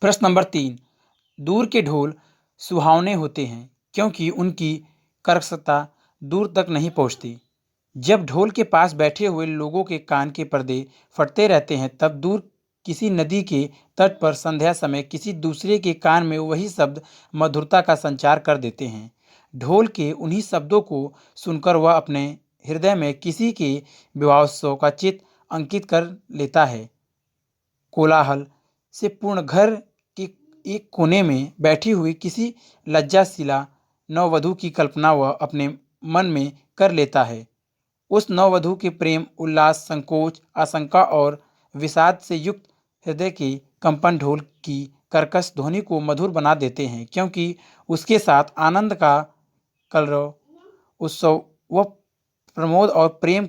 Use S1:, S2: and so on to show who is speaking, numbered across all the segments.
S1: प्रश्न नंबर 3, दूर के ढोल सुहावने होते हैं क्योंकि उनकी कर्कशता दूर तक नहीं पहुंचती। जब ढोल के पास बैठे हुए लोगों के कान के पर्दे फटते रहते हैं, तब दूर किसी नदी के तट पर संध्या समय किसी दूसरे के कान में वही शब्द मधुरता का संचार कर देते हैं। ढोल के उन्हीं शब्दों को सुनकर वह अपने हृदय में किसी के विवाहोत्सव का चित्र अंकित कर लेता है। कोलाहल से पूर्ण घर के एक कोने में बैठी हुई किसी लज्जाशिला नववधू की कल्पना वह अपने मन में कर लेता है। उस नववधू के प्रेम, उल्लास, संकोच, आशंका और विषाद से युक्त हृदय के कंपन ढोल की कर्कश ध्वनि को मधुर बना देते हैं, क्योंकि उसके साथ आनंद का कलरव, उत्सव व प्रमोद और प्रेम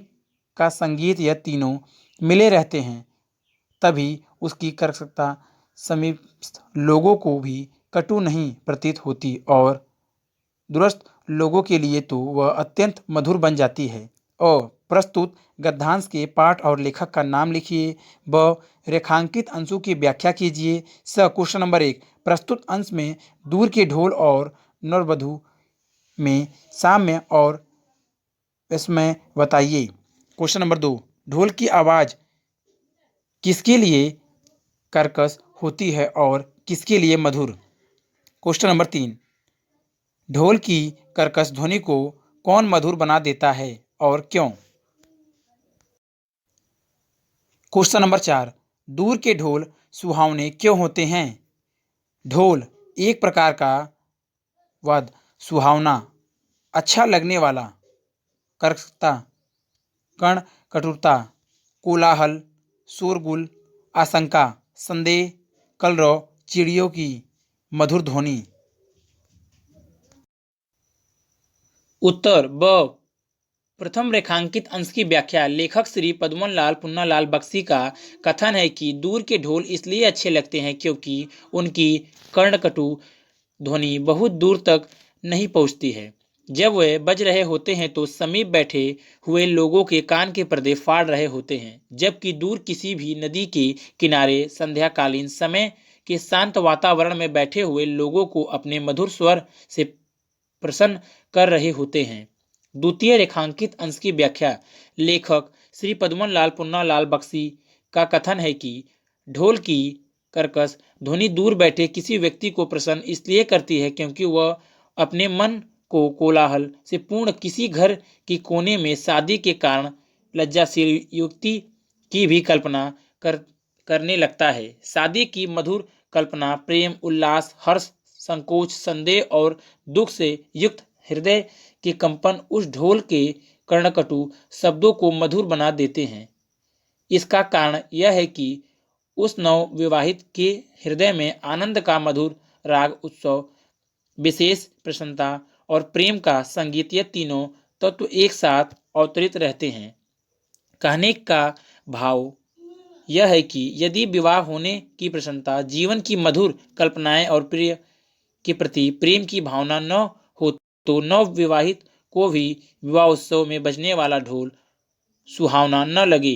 S1: का संगीत, यह तीनों मिले रहते हैं। तभी उसकी कर्कशता समीपस्थ लोगों को भी कटु नहीं प्रतीत होती और दूरस्थ लोगों के लिए तो वह अत्यंत मधुर बन जाती है। और प्रस्तुत गद्यांश के पाठ और लेखक का नाम लिखिए व रेखांकित अंशों की व्याख्या कीजिए। क्वेश्चन नंबर 1, प्रस्तुत अंश में दूर के ढोल और नववधू में साम्य और विस्मय बताइए। क्वेश्चन नंबर 2, ढोल की आवाज़ किसके लिए कर्कश होती है और किसके लिए मधुर। क्वेश्चन नंबर 3, ढोल की कर्कश ध्वनि को कौन मधुर बना देता है और क्यों। क्वेश्चन नंबर 4, दूर के ढोल सुहावने क्यों होते हैं। ढोल एक प्रकार का वाद्य, सुहावना, अच्छा लगने वाला, कर्कशता, कण कठोरता, कोलाहल, शोरगुल, आशंका, संदेह, कलरव, चिड़ियों की मधुर ध्वनि। उत्तर ब, प्रथम रेखांकित अंश की व्याख्या। लेखक श्री पद्मन लाल पुन्नालाल बख्शी का कथन है कि दूर के ढोल इसलिए अच्छे लगते हैं क्योंकि उनकी कर्णकटु ध्वनि बहुत दूर तक नहीं पहुंचती है। जब वे बज रहे होते हैं तो समीप बैठे हुए लोगों के कान के पर्दे फाड़ रहे होते हैं, जबकि दूर किसी भी नदी के किनारे संध्याकालीन समय के शांत वातावरण में बैठे हुए लोगों को अपने मधुर स्वर से प्रसन्न कर रहे होते हैं। द्वितीय रेखांकित अंश की व्याख्या। लेखक श्री पद्मन लाल पुन्नालाल बख्शी का कथन है कि ढोल की कर्कश ध्वनि दूर बैठे किसी व्यक्ति को प्रसन्न इसलिए करती है क्योंकि वह अपने मन को कोलाहल से पूर्ण किसी घर की कोने में शादी के कारण लज्जाशील युक्ति की भी कल्पना करने लगता है। शादी की मधुर कल्पना प्रेम, उल्लास, हर्ष, संकोच, संदेह और दुख से युक्त हृदय के कंपन उस ढोल के कर्णकटु शब्दों को मधुर बना देते हैं। इसका कारण यह है कि उस नव विवाहित के हृदय में आनंद का मधुर राग, उत्सव, विशेष प्रसन्नता और प्रेम का संगीत, यह तीनों तत्व एक साथ अवतरित रहते हैं। कहने का भाव यह है कि यदि विवाह होने की प्रसन्नता, जीवन की मधुर कल्पनाएं और प्रिय के प्रति प्रेम की भावना न हो तो नव विवाहित को भी विवाह उत्सव में बजने वाला ढोल सुहावना न लगे।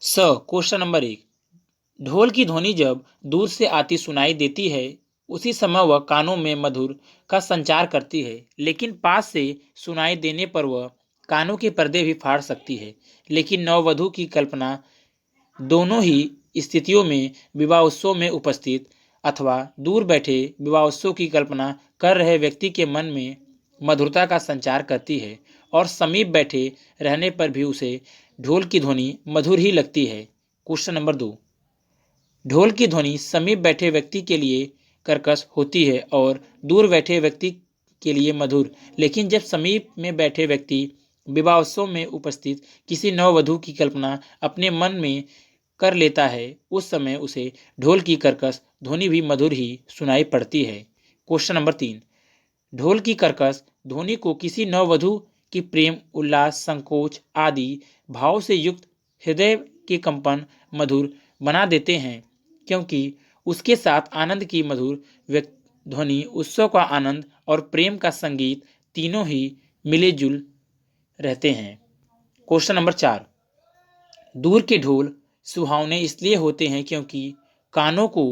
S1: क्वेश्चन नंबर 1, ढोल की ध्वनि जब दूर से आती सुनाई देती है उसी समय वह कानों में मधुर का संचार करती है, लेकिन पास से सुनाई देने पर वह कानों के पर्दे भी फाड़ सकती है। लेकिन नववधू की कल्पना दोनों ही स्थितियों में विवाह उत्सव में उपस्थित अथवा दूर बैठे विवाह उत्सव की कल्पना कर रहे व्यक्ति के मन में मधुरता का संचार करती है और समीप बैठे रहने पर भी उसे ढोल की ध्वनि मधुर ही लगती है। क्वेश्चन नंबर 2, ढोल की ध्वनि समीप बैठे व्यक्ति के लिए कर्कश होती है और दूर बैठे व्यक्ति के लिए मधुर, लेकिन जब समीप में बैठे व्यक्ति विवाह उत्सव में उपस्थित किसी नववधू की कल्पना अपने मन में कर लेता है उस समय उसे ढोल की कर्कश ध्वनि भी मधुर ही सुनाई पड़ती है। क्वेश्चन नंबर 3, ढोल की कर्कश ध्वनि को किसी नववधू की प्रेम, उल्लास, संकोच आदि भाव से युक्त हृदय के कंपन मधुर बना देते हैं क्योंकि उसके साथ आनंद की मधुर ध्वनि, उत्सव का आनंद और प्रेम का संगीत तीनों ही मिले जुल रहते हैं। क्वेश्चन नंबर 4, दूर के ढोल सुहावने इसलिए होते हैं क्योंकि कानों को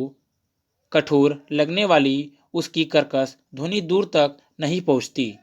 S1: कठोर लगने वाली उसकी कर्कश ध्वनि दूर तक नहीं पहुंचती।